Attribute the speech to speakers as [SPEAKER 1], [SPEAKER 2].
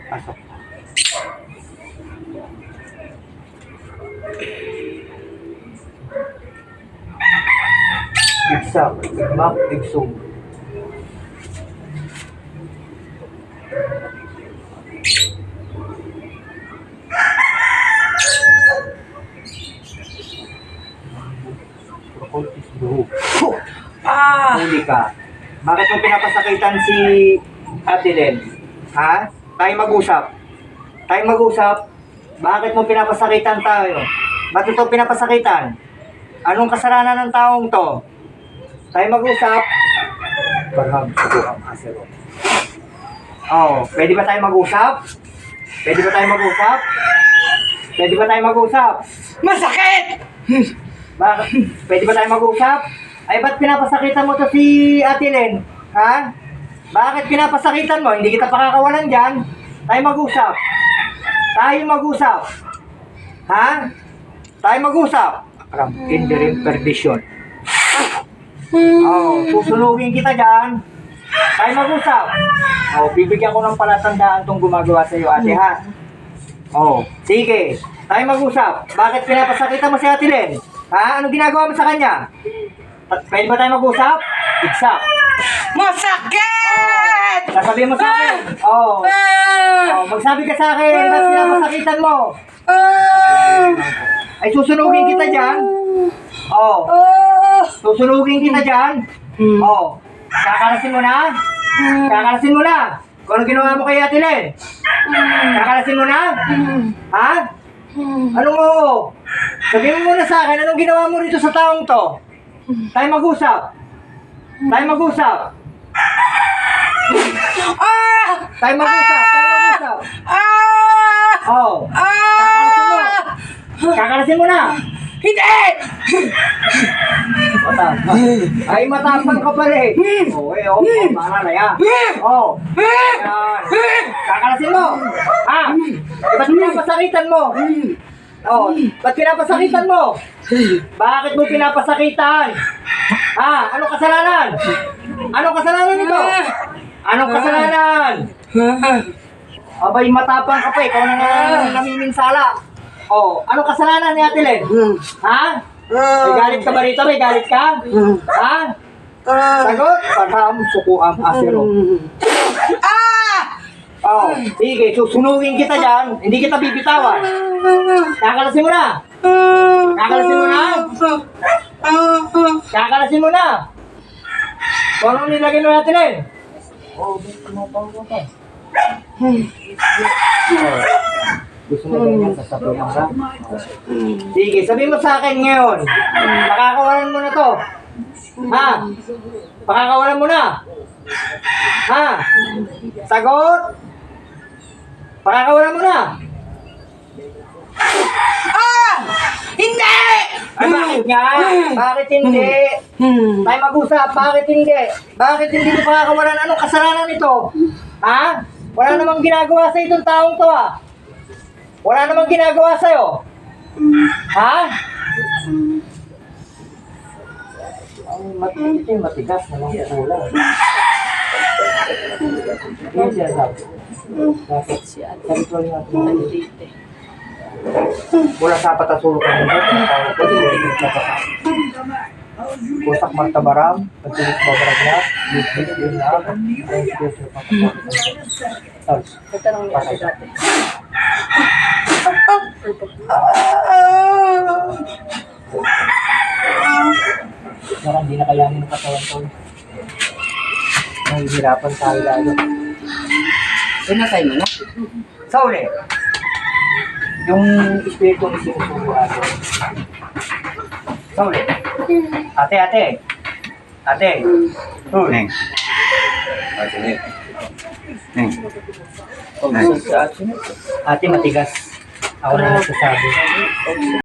[SPEAKER 1] Pasok. Igsak, igmak, igsum. Procultis buho. Huli ka. Bakit mo pinapasakitan si Ate Len? Ha? Tayo mag-usap. Tayo mag-usap. Bakit mo pinapasakitan tayo? Bakit ito pinapasakitan? Anong kasalanan ng taong to? Tayo mag-usap. Barham, subuhang asero. Oh, pwede ba tayo mag-usap? Pwede ba tayo mag-usap? Pwede ba tayo mag-usap?
[SPEAKER 2] Masakit!
[SPEAKER 1] Bakit? Pwede ba tayo mag-usap? Ay, ba't pinapasakitan mo to si Ate Len? Ha? Bakit pinapasakitan mo? Hindi kita pakakawalan dyan. Tayo mag-usap. Tayo mag-usap. Ha? Tayo mag-usap. From interim perdition. Oh, susunugin kita dyan. Tayo mag-usap. Oh, bibigyan ko ng palatandaan tong gumagawa sa iyo, ate, ha? Oh, sige. Tayo mag-usap. Bakit pinapasakitan mo si Ate Len? Ha? Anong ginagawa mo sa kanya? Pwede ba tayo mag-usap? Igsak.
[SPEAKER 2] Masakit!
[SPEAKER 1] Sasabihin mo sa akin. Oh. Oh, magsabi ka sa akin. Ba't pinapasakitan mo? Ay, susunugin kita dyan. Oh. Susunugin kita dyan. Oh. Kakalasin mo na? Kakalasin mo na? Kung ano ginawa mo kay Ate Len? Kakalasin mo na? Ha? Anong oo? Sabihin mo muna sa akin, anong ginawa mo rito sa taong to? Tayo mag-usap. Tayo mag-usap. Tayo mag-usap. Tayo mag-usap. Oh. Kakalasin mo. Kakalasin mo na.
[SPEAKER 2] Hindi!
[SPEAKER 1] Matapang. Ay, matapang ka pala eh. Oh, eh, oh. Para na yan. Oh. Yan. Kakalasin mo. Ha? Ba't pinapasakitan mo? Oh, ba't pinapasakitan mo? Bakit mo pinapasakitan? Ha? Anong kasalanan? Anong kasalanan nito? Anong kasalanan? Abay, matapang ka pa eh. Ikaw na nga namiminsala. Oh, anong kasalanan ni Ate Len? Ha? May galit ka ba rito? May galit ka? Ha? Sagot? Parham, sukuam, asero. Oh, sige, susunugin kita dyan. Hindi kita bibitawan. Kakalasin mo na. Kakalasin mo na. Kakalasin mo na. Kung anong nilagay mo natin eh. Oh, gusto mo pa ako ka. Gusto mo ganyan sasabihan ka? Sige, sabihin mo sa akin ngayon. Pakakawalan mo na to. Ha? Pakakawalan mo na. Ha? Sagot? Pakakawalan mo na.
[SPEAKER 2] Hindi!
[SPEAKER 1] Ay, bakit nga? Bakit hindi? Tayo mag-usap, bakit hindi? Bakit hindi mo pakakawalan? Anong kasalanan nito? Ha? Wala namang ginagawa sa itong taong to, ha? Wala namang ginagawa sa'yo. Ha? Ang matigas na lang kulang. Ano siya sabi? Bakit siya? Sabi ko rin natin malilite. Mula sa patasulok ka nito, pwede hindi ka pa. Pusak martabaram, pagtilis babarag na, bibis din na, ang spiritual sa pagkakas.
[SPEAKER 2] Tatanong niya ako dati.
[SPEAKER 1] Parang hindi na kayanin ng katawan ko. Nahihirapan tayo lalo.
[SPEAKER 2] Pinatay mo na?
[SPEAKER 1] Sa uli, yung espiritu ni sinusubo ato. Sa uli. Ate. Neng. Ate, matigas. Ako na nagsasabi.